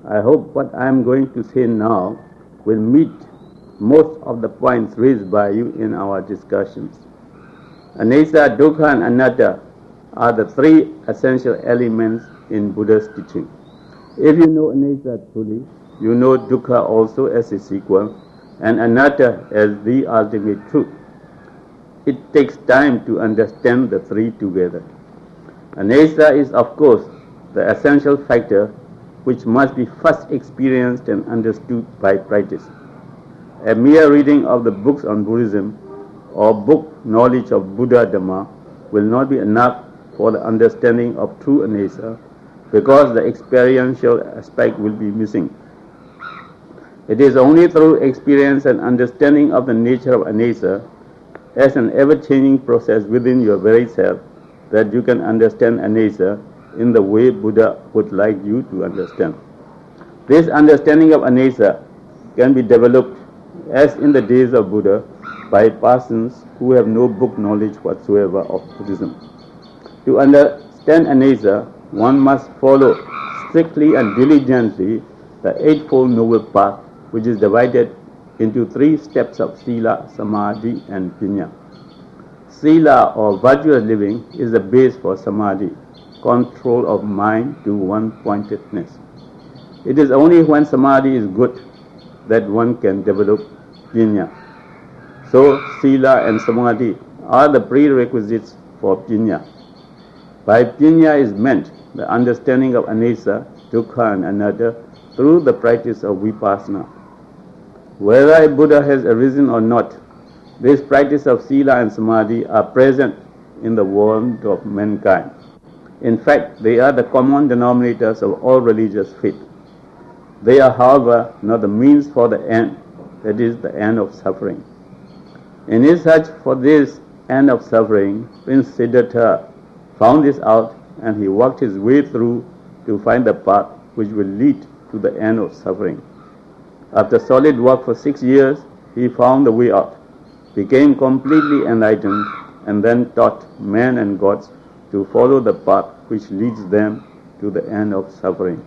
I hope what I am going to say now will meet most of the points raised by you in our discussions. Anicca, Dukkha and Anatta are the three essential elements in Buddha's teaching. If you know Anicca truly, you know Dukkha also as a sequel and Anatta as the ultimate truth. It takes time to understand the three together. Anicca is of course the essential factor which must be first experienced and understood by practice. A mere reading of the books on Buddhism or book knowledge of Buddha Dhamma will not be enough for the understanding of true Anicca because the experiential aspect will be missing. It is only through experience and understanding of the nature of Anicca as an ever-changing process within your very self that you can understand Anicca in the way Buddha would like you to understand. This understanding of Anicca can be developed, as in the days of Buddha, by persons who have no book knowledge whatsoever of Buddhism. To understand Anicca, one must follow strictly and diligently the Eightfold Noble Path, which is divided into 3 steps of Sila, Samadhi and Jnana. Sila, or virtuous living, is the base for Samadhi, control of mind to one-pointedness. It is only when Samadhi is good that one can develop Jnana. So, Sila and Samadhi are the prerequisites for Jnana. By Jnana is meant the understanding of Anicca, Dukkha and Anatta through the practice of Vipassana. Whether a Buddha has arisen or not, this practice of Sila and Samadhi are present in the world of mankind. In fact, they are the common denominators of all religious faith. They are, however, not the means for the end, that is, the end of suffering. In his search for this end of suffering, Prince Siddhartha found this out and he worked his way through to find the path which will lead to the end of suffering. After solid work for 6 years, he found the way out, became completely enlightened, and then taught men and gods to follow the path which leads them to the end of suffering.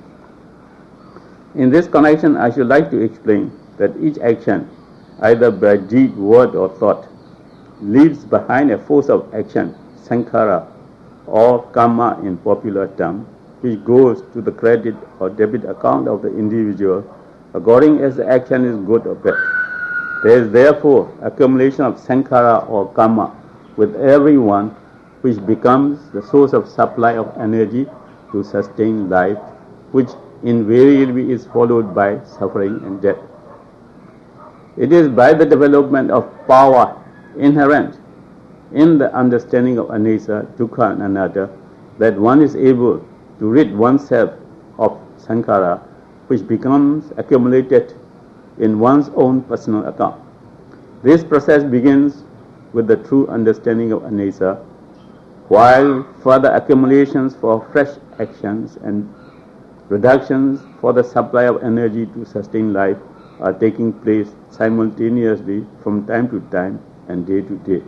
In this connection, I should like to explain that each action, either by deed, word or thought, leaves behind a force of action, sankhara, or karma in popular term, which goes to the credit or debit account of the individual according as the action is good or bad. There is therefore accumulation of sankhara or karma with everyone, which becomes the source of supply of energy to sustain life, which invariably is followed by suffering and death. It is by the development of power inherent in the understanding of Anicca, Dukkha and Anatta that one is able to rid oneself of sankhara, which becomes accumulated in one's own personal account. This process begins with the true understanding of Anicca, while further accumulations for fresh actions and reductions for the supply of energy to sustain life are taking place simultaneously from time to time and day to day.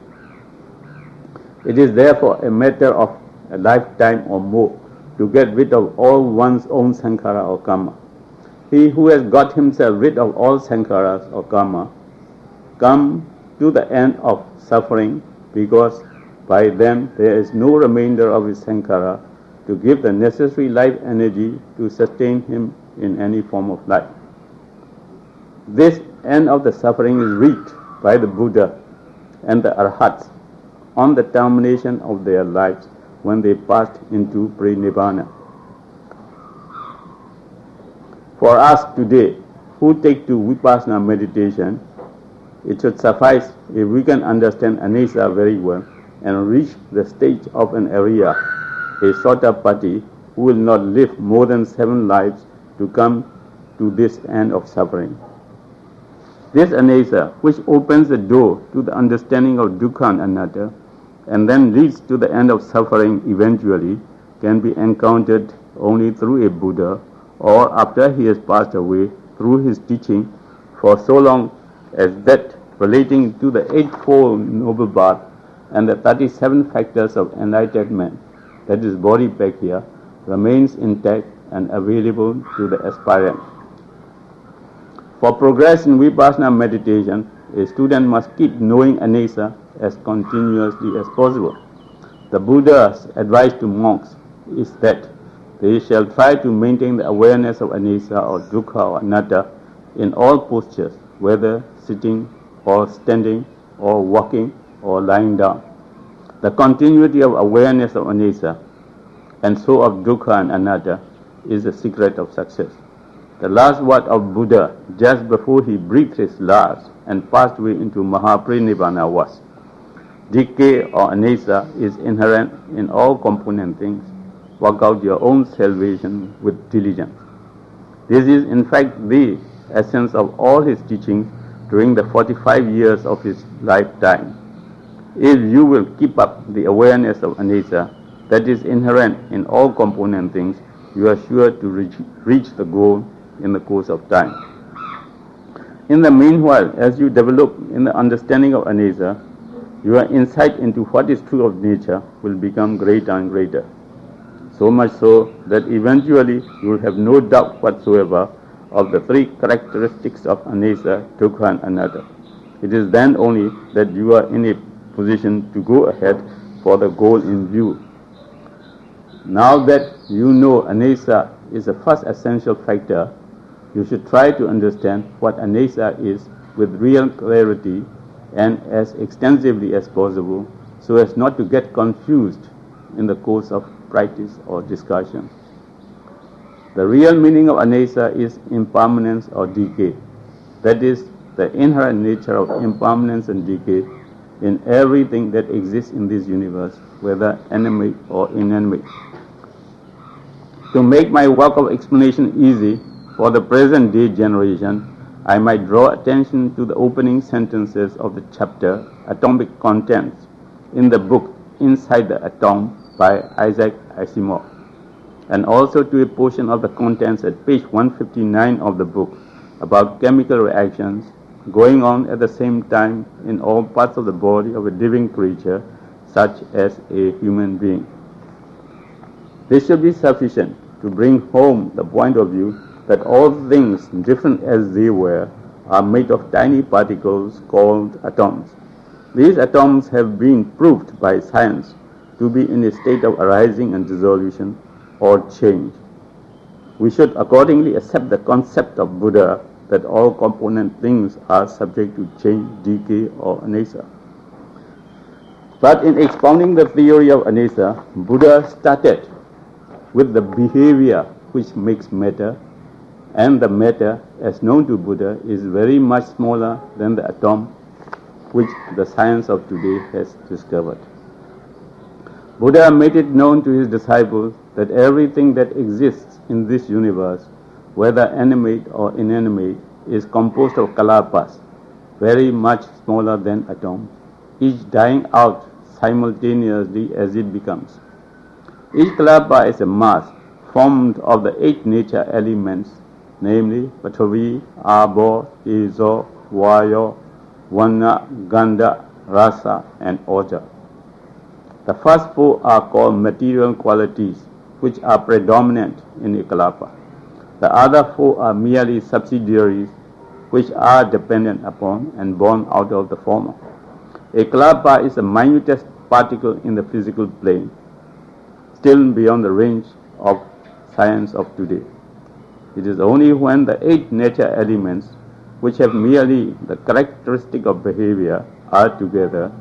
It is therefore a matter of a lifetime or more to get rid of all one's own sankhara or karma. He who has got himself rid of all sankharas or karma comes to the end of suffering, because by them there is no remainder of his sankhara to give the necessary life energy to sustain him in any form of life. This end of the suffering is reached by the Buddha and the Arhats on the termination of their lives when they passed into pre-nibbana. For us today, who take to Vipassana meditation, it should suffice if we can understand Anicca very well and reach the stage of an Arya, a Sotapatti, who will not live more than 7 lives to come to this end of suffering. This Anicca, which opens the door to the understanding of Dukkha and Anatta, and then leads to the end of suffering eventually, can be encountered only through a Buddha, or after he has passed away, through his teaching for so long as that relating to the Eightfold Noble Path and the 37 factors of enlightenment, that is Bodhipakya, remains intact and available to the aspirant. For progress in Vipassana meditation, a student must keep knowing anicca as continuously as possible. The Buddha's advice to monks is that they shall try to maintain the awareness of anicca or dukkha or anatta in all postures, whether sitting or standing or walking or lying down. The continuity of awareness of anicca and so of dukkha and anatta is the secret of success. The last word of Buddha just before he breathed his last and passed away into Mahaparinibbana was, decay or anicca is inherent in all component things. Work out your own salvation with diligence. This is in fact the essence of all his teachings during the 45 years of his lifetime. If you will keep up the awareness of anicca that is inherent in all component things, you are sure to reach the goal in the course of time. In the meanwhile, as you develop in the understanding of anicca, your insight into what is true of nature will become greater and greater. So much so that eventually you will have no doubt whatsoever of the three characteristics of anicca, dukkha and anatta. It is then only that you are in a position to go ahead for the goal in view. Now that you know anicca is the first essential factor, you should try to understand what anicca is with real clarity and as extensively as possible, so as not to get confused in the course of practice or discussion. The real meaning of anicca is impermanence or decay. That is, the inherent nature of impermanence and decay in everything that exists in this universe, whether animate or inanimate. To make my work of explanation easy for the present day generation, I might draw attention to the opening sentences of the chapter Atomic Contents in the book Inside the Atom by Isaac Asimov, and also to a portion of the contents at page 159 of the book about chemical reactions going on at the same time in all parts of the body of a living creature such as a human being. This should be sufficient to bring home the point of view that all things, different as they were, are made of tiny particles called atoms. These atoms have been proved by science to be in a state of arising and dissolution or change. We should accordingly accept the concept of Buddha that all component things are subject to change, decay or anicca. But in expounding the theory of anicca, Buddha started with the behavior which makes matter, and the matter as known to Buddha is very much smaller than the atom which the science of today has discovered. Buddha made it known to his disciples that everything that exists in this universe, whether animate or inanimate, is composed of kalapas, very much smaller than atoms, each dying out simultaneously as it becomes. Each kalapa is a mass formed of the 8 nature elements, namely Pathavi, Abo, Tejo, Vayo, Vana, Gandha, Rasa and Oja. The first 4 are called material qualities, which are predominant in a kalapa. The other 4 are merely subsidiaries, which are dependent upon and born out of the former. A kalapa is the minutest particle in the physical plane, still beyond the range of science of today. It is only when the 8 nature elements, which have merely the characteristic of behavior, are together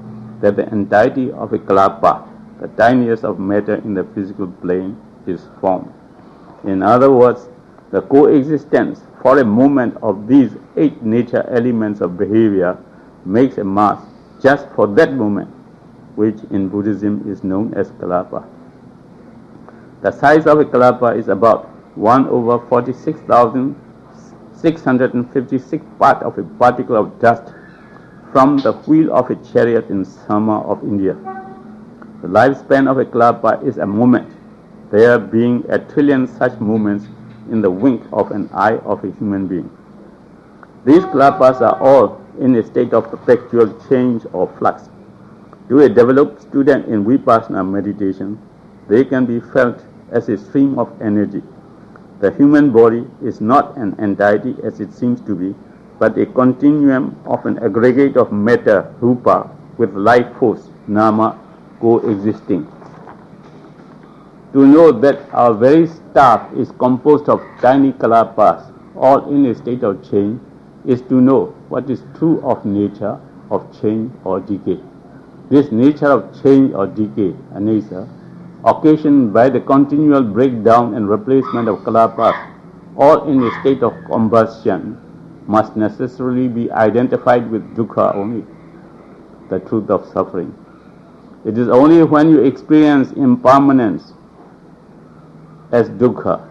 that the entirety of a kalapa, the tiniest of matter in the physical plane, is formed. In other words, the coexistence for a moment of these 8 nature elements of behavior makes a mass just for that moment, which in Buddhism is known as kalapa. The size of a kalapa is about 1/46,656 part of a particle of dust from the wheel of a chariot in summer of India. The lifespan of a kalapa is a moment, there being 1 trillion such moments in the wink of an eye of a human being. These kalapas are all in a state of perpetual change or flux. To a developed student in Vipassana meditation, they can be felt as a stream of energy. The human body is not an entity as it seems to be, but a continuum of an aggregate of matter, rupa, with life force, nama, coexisting. To know that our very staff is composed of tiny kalapas, all in a state of change, is to know what is true of nature of change or decay. This nature of change or decay, anicca, occasioned by the continual breakdown and replacement of kalapas, all in a state of combustion, must necessarily be identified with dukkha only, the truth of suffering. It is only when you experience impermanence as dukkha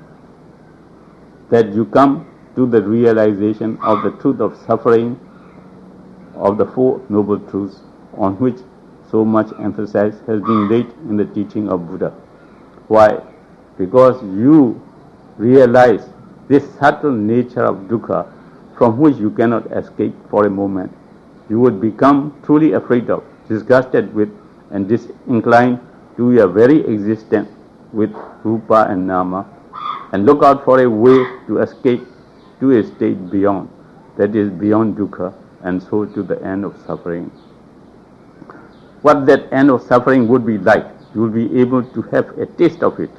that you come to the realization of the truth of suffering, of the Four Noble Truths on which so much emphasis has been laid in the teaching of Buddha. Why? Because you realize this subtle nature of dukkha from which you cannot escape for a moment. You would become truly afraid of, disgusted with, and disinclined to your very existence with rupa and nama, and look out for a way to escape to a state beyond, that is beyond dukkha, and so to the end of suffering. What that end of suffering would be like, you will be able to have a taste of it,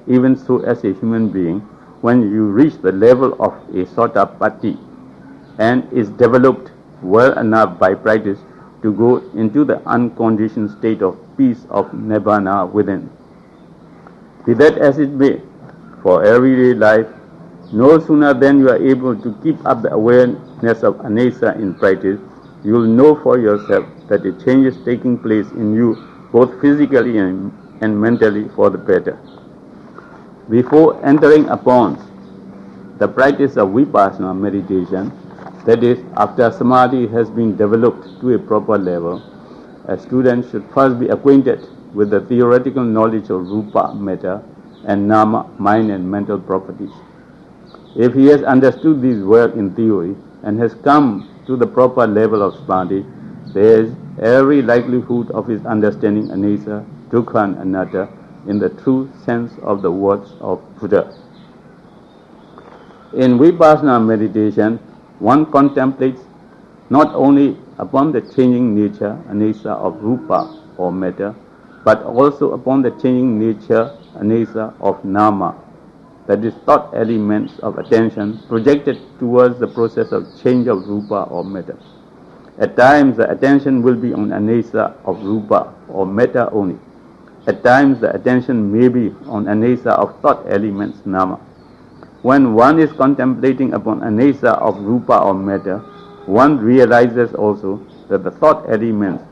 even so as a human being, when you reach the level of a Sotapanni and is developed well enough by practice to go into the unconditioned state of peace of nibbana within. Be that as it may, for everyday life, no sooner than you are able to keep up the awareness of anicca in practice, you will know for yourself that a change is taking place in you, both physically and mentally, for the better. Before entering upon the practice of Vipassana meditation, that is, after samadhi has been developed to a proper level, a student should first be acquainted with the theoretical knowledge of rupa, matter, and nama, mind and mental properties. If he has understood these well in theory and has come to the proper level of samadhi, there is every likelihood of his understanding anicca, dukkha and anatta in the true sense of the words of Buddha. In Vipassana meditation, one contemplates not only upon the changing nature, anicca, of rupa or matter, but also upon the changing nature, anicca, of nama, that is, thought elements of attention projected towards the process of change of rupa or matter. At times the attention will be on anicca of rupa or matter only. At times the attention may be on anicca of thought elements, nama. When one is contemplating upon anicca of rupa or matter, one realizes also that the thought elements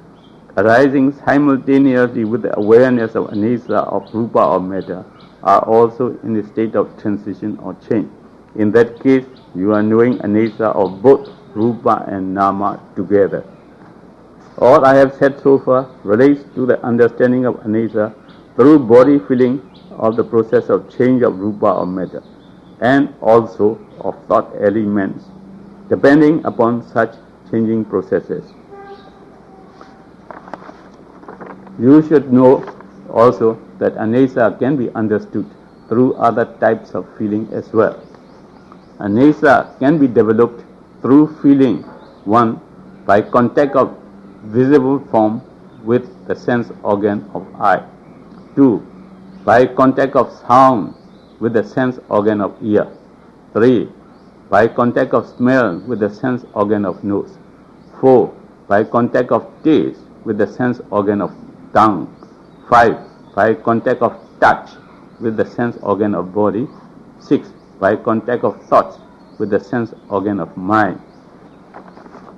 arising simultaneously with the awareness of anicca of rupa or matter are also in a state of transition or change. In that case, you are knowing anicca of both rupa and nama together. All I have said so far relates to the understanding of anicca through body feeling of the process of change of rupa or matter, and also of thought elements, depending upon such changing processes. You should know also that anicca can be understood through other types of feeling as well. Anicca can be developed through feeling, one, by contact of visible form with the sense organ of eye, two, by contact of sound with the sense organ of ear, three, by contact of smell with the sense organ of nose, four, by contact of taste with the sense organ of tongue, five, by contact of touch with the sense organ of body, six, by contact of thoughts with the sense organ of mind.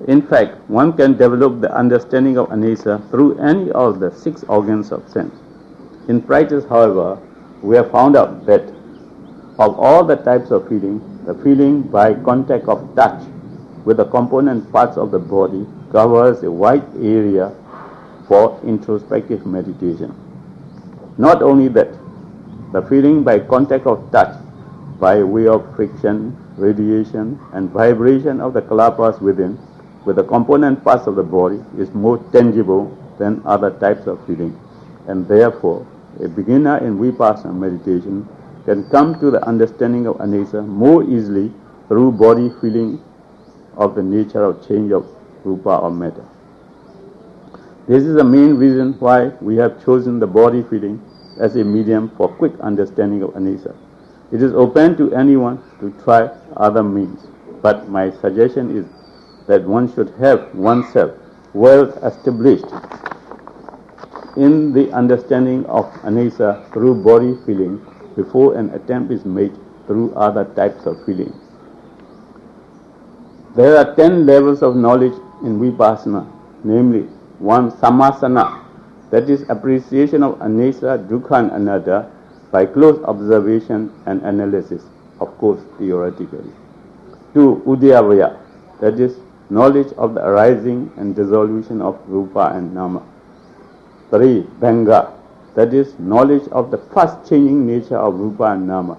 In fact, one can develop the understanding of anicca through any of the 6 organs of sense. In practice, however, we have found out that of all the types of feeling, the feeling by contact of touch with the component parts of the body covers a wide area for introspective meditation. Not only that, the feeling by contact of touch by way of friction, radiation and vibration of the kalapas within with the component parts of the body is more tangible than other types of feeling, and therefore a beginner in Vipassana meditation can come to the understanding of anesa more easily through body feeling of the nature of change of rupa or matter. This is the main reason why we have chosen the body feeling as a medium for quick understanding of anesa. It is open to anyone to try other means, but my suggestion is that one should have oneself well established in the understanding of anesa through body feeling before an attempt is made through other types of feeling. There are 10 levels of knowledge in Vipassana, namely 1. Samasana, that is appreciation of anesa, dukkha and anatta by close observation and analysis, of course theoretically. 2. Udyavaya, that is knowledge of the arising and dissolution of rupa and nama. 3. Bhanga, that is knowledge of the fast changing nature of rupa and nama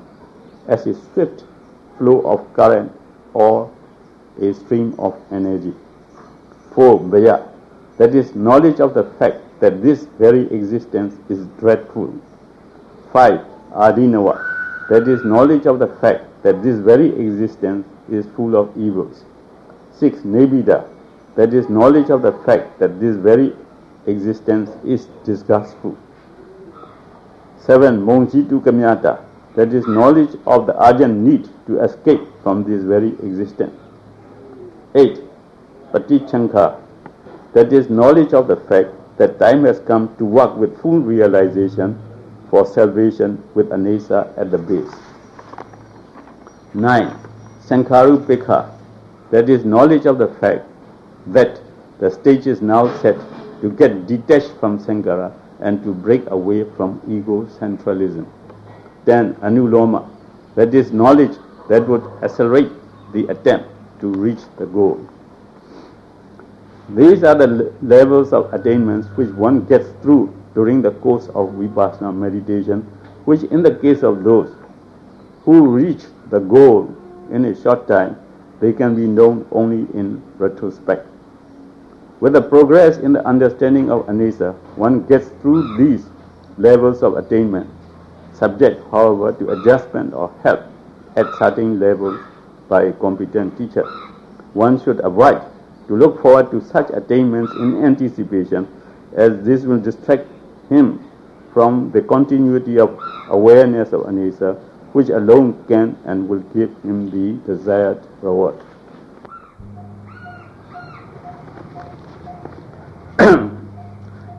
as a swift flow of current or a stream of energy. 4. Bhaya, that is knowledge of the fact that this very existence is dreadful. 5. Adinava, that is knowledge of the fact that this very existence is full of evils. 6. Nebida, that is knowledge of the fact that this very existence is disgustful. 7. Monjitu Kamyata, that is knowledge of the urgent need to escape from this very existence. 8. Patichanka, that is knowledge of the fact that time has come to work with full realization for salvation with anesa at the base. 9. Sankharupekha, that is knowledge of the fact that the stage is now set to get detached from Sankara and to break away from ego-centralism. 10. Anuloma, that is knowledge that would accelerate the attempt to reach the goal. These are the levels of attainments which one gets through during the course of Vipassana meditation, which in the case of those who reach the goal in a short time, they can be known only in retrospect. With the progress in the understanding of anesa, one gets through these levels of attainment, subject, however, to adjustment or help at certain levels by a competent teacher. One should avoid to look forward to such attainments in anticipation, as this will distract him from the continuity of awareness of anesa, which alone can and will give him the desired reward.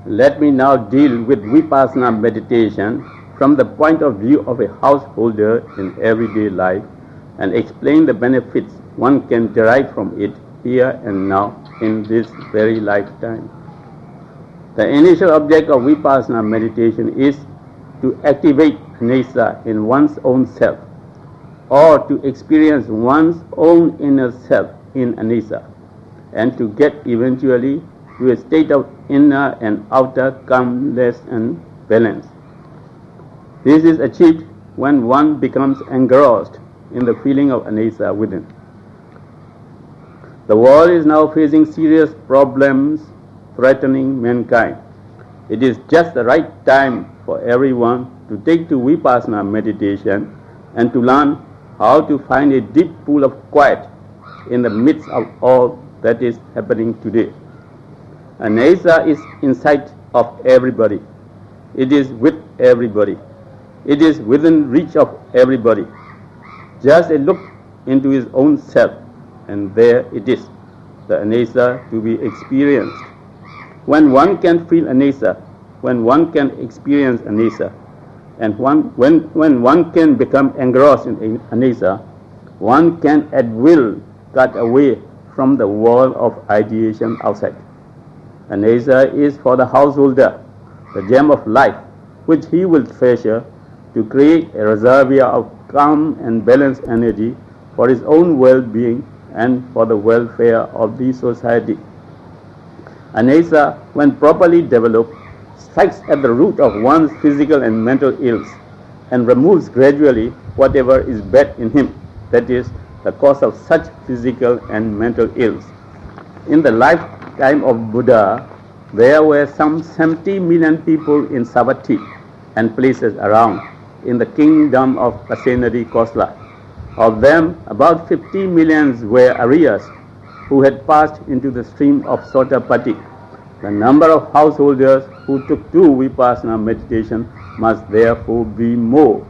Let me now deal with Vipassana meditation from the point of view of a householder in everyday life and explain the benefits one can derive from it here and now in this very lifetime. The initial object of Vipassana meditation is to activate anesa in one's own self, or to experience one's own inner self in anesa, and to get eventually to a state of inner and outer calmness and balance. This is achieved when one becomes engrossed in the feeling of anesa within. The world is now facing serious problems threatening mankind. It is just the right time for everyone to take to Vipassana meditation and to learn how to find a deep pool of quiet in the midst of all that is happening today. Anesa is in sight of everybody. It is with everybody. It is within reach of everybody. Just a look into his own self, and there it is, the anesa to be experienced. When one can feel anesa, when one can experience anesa, and when one can become engrossed in anesa, one can at will cut away from the world of ideation outside. Anesa is for the householder, the gem of life, which he will treasure to create a reservoir of calm and balanced energy for his own well-being and for the welfare of the society. Anesa, when properly developed, strikes at the root of one's physical and mental ills and removes gradually whatever is bad in him, that is, the cause of such physical and mental ills. In the lifetime of Buddha, there were some 70 million people in Savatthi and places around, in the kingdom of Pasenadi Kosla. Of them, about 50 millions were Aryas who had passed into the stream of Sotapatti. The number of householders who took to Vipassana meditation must therefore be more.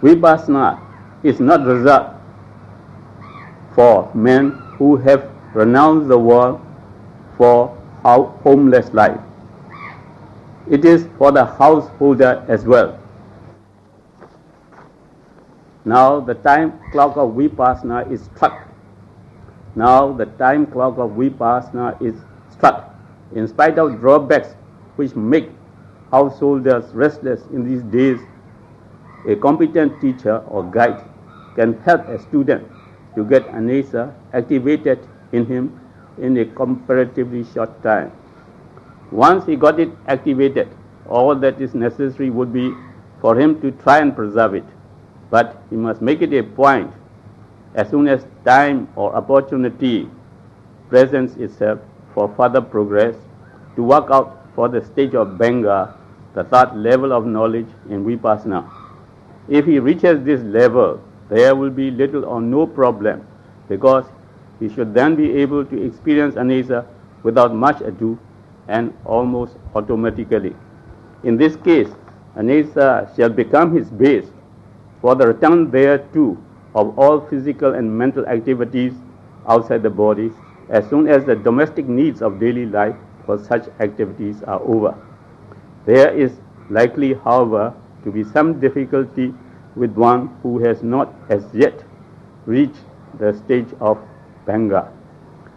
Vipassana is not reserved for men who have renounced the world for homeless life. It is for the householder as well. Now the time clock of Vipassana is struck. Now the time clock of Vipassana is struck. In spite of drawbacks which make householders restless in these days, a competent teacher or guide can help a student to get anesa activated in him in a comparatively short time. Once he got it activated, all that is necessary would be for him to try and preserve it. But he must make it a point, as soon as time or opportunity presents itself for further progress, to work out for the stage of Banga, the third level of knowledge in Vipassana. If he reaches this level, there will be little or no problem, because he should then be able to experience anesa without much ado and almost automatically. In this case, anesa shall become his base for the return thereto of all physical and mental activities outside the body, as soon as the domestic needs of daily life for such activities are over. There is likely, however, to be some difficulty with one who has not as yet reached the stage of Banga.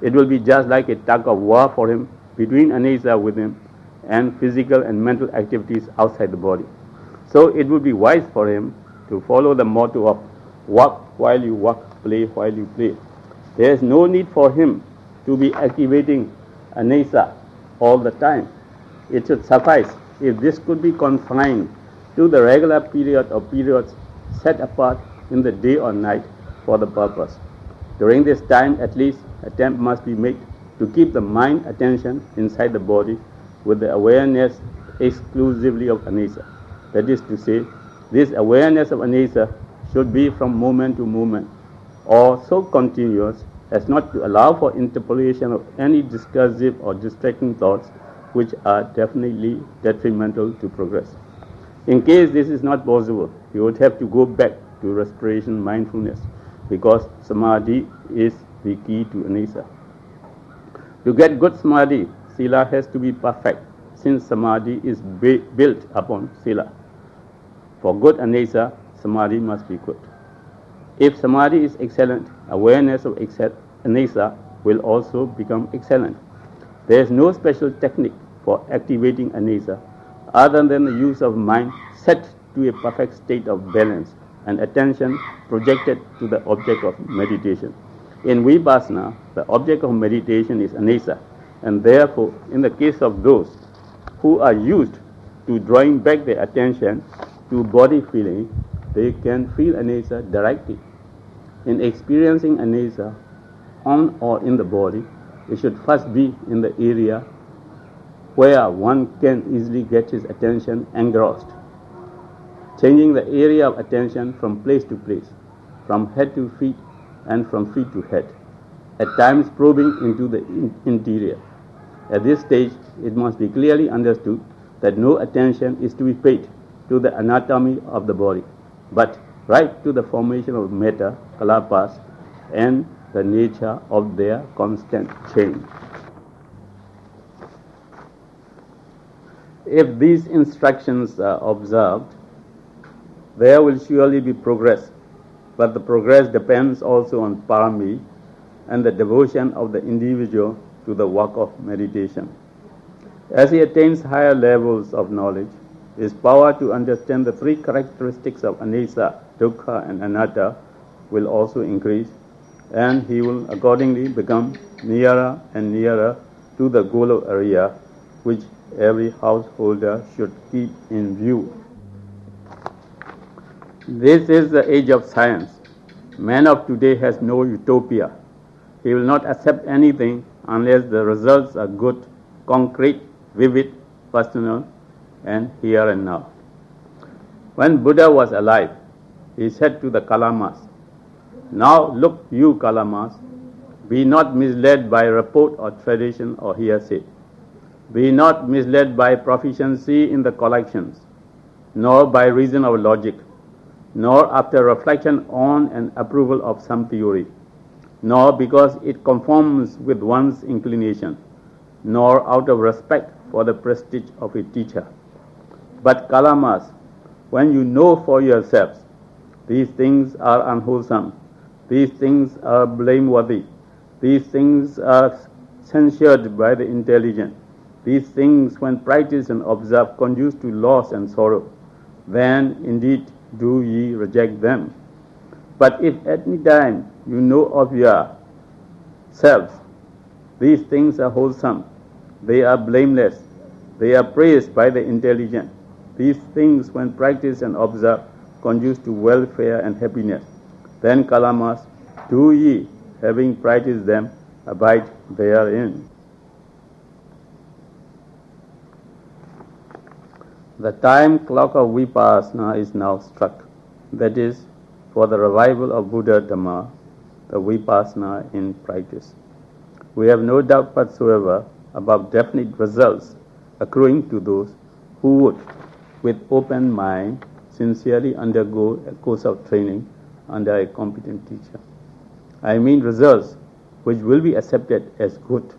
It will be just like a tug of war for him between anesa within and physical and mental activities outside the body. So it would be wise for him to follow the motto of work while you work, play while you play. There is no need for him to be activating anesa all the time. It should suffice if this could be confined to the regular period or periods set apart in the day or night for the purpose. During this time, at least, attempt must be made to keep the mind attention inside the body with the awareness exclusively of anesa. That is to say, this awareness of anesa should be from moment to moment, or so continuous as not to allow for interpolation of any discursive or distracting thoughts which are definitely detrimental to progress. In case this is not possible, you would have to go back to respiration mindfulness, because samadhi is the key to anesa. To get good samadhi, sila has to be perfect, since samadhi is built upon sila. For good anesa, samadhi must be good. If samadhi is excellent, awareness of anesa will also become excellent. There is no special technique for activating anesa other than the use of mind set to a perfect state of balance and attention projected to the object of meditation. In Vipassana, the object of meditation is anesa, and therefore, in the case of those who are used to drawing back their attention to body feeling, they can feel anesa directly. In experiencing anesa on or in the body, it should first be in the area where one can easily get his attention engrossed, changing the area of attention from place to place, from head to feet and from feet to head, at times probing into the interior. At this stage, it must be clearly understood that no attention is to be paid to the anatomy of the body, but right to the formation of metta, kalapas, and the nature of their constant change. If these instructions are observed, there will surely be progress, but the progress depends also on parami and the devotion of the individual to the work of meditation. As he attains higher levels of knowledge, his power to understand the three characteristics of anesa, dukkha and anatta will also increase, and he will accordingly become nearer and nearer to the goal of Ariya, which every householder should keep in view. This is the age of science. Man of today has no utopia. He will not accept anything unless the results are good, concrete, vivid, personal, and here and now. When Buddha was alive, he said to the Kalamas, "Now look, you Kalamas, be not misled by report or tradition or hearsay. Be not misled by proficiency in the collections, nor by reason of logic, nor after reflection on and approval of some theory, nor because it conforms with one's inclination, nor out of respect for the prestige of a teacher. But Kalamas, when you know for yourselves, these things are unwholesome, these things are blameworthy, these things are censured by the intelligent, these things when practiced and observed conduce to loss and sorrow, then indeed do ye reject them. But if at any time you know of yourselves, these things are wholesome, they are blameless, they are praised by the intelligent, these things when practiced and observed conduce to welfare and happiness, then Kalamas, do ye, having practiced them, abide therein." The time clock of Vipassana is now struck. That is, for the revival of Buddha Dhamma, the Vipassana in practice. We have no doubt whatsoever about definite results accruing to those who would, with open mind, sincerely undergo a course of training under a competent teacher. I mean results which will be accepted as good,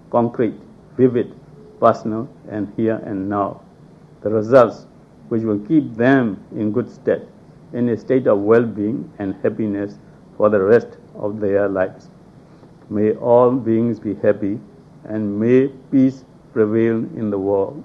concrete, vivid, personal, and here and now. The results which will keep them in good stead, in a state of well-being and happiness for the rest of their lives. May all beings be happy, and may peace prevail in the world.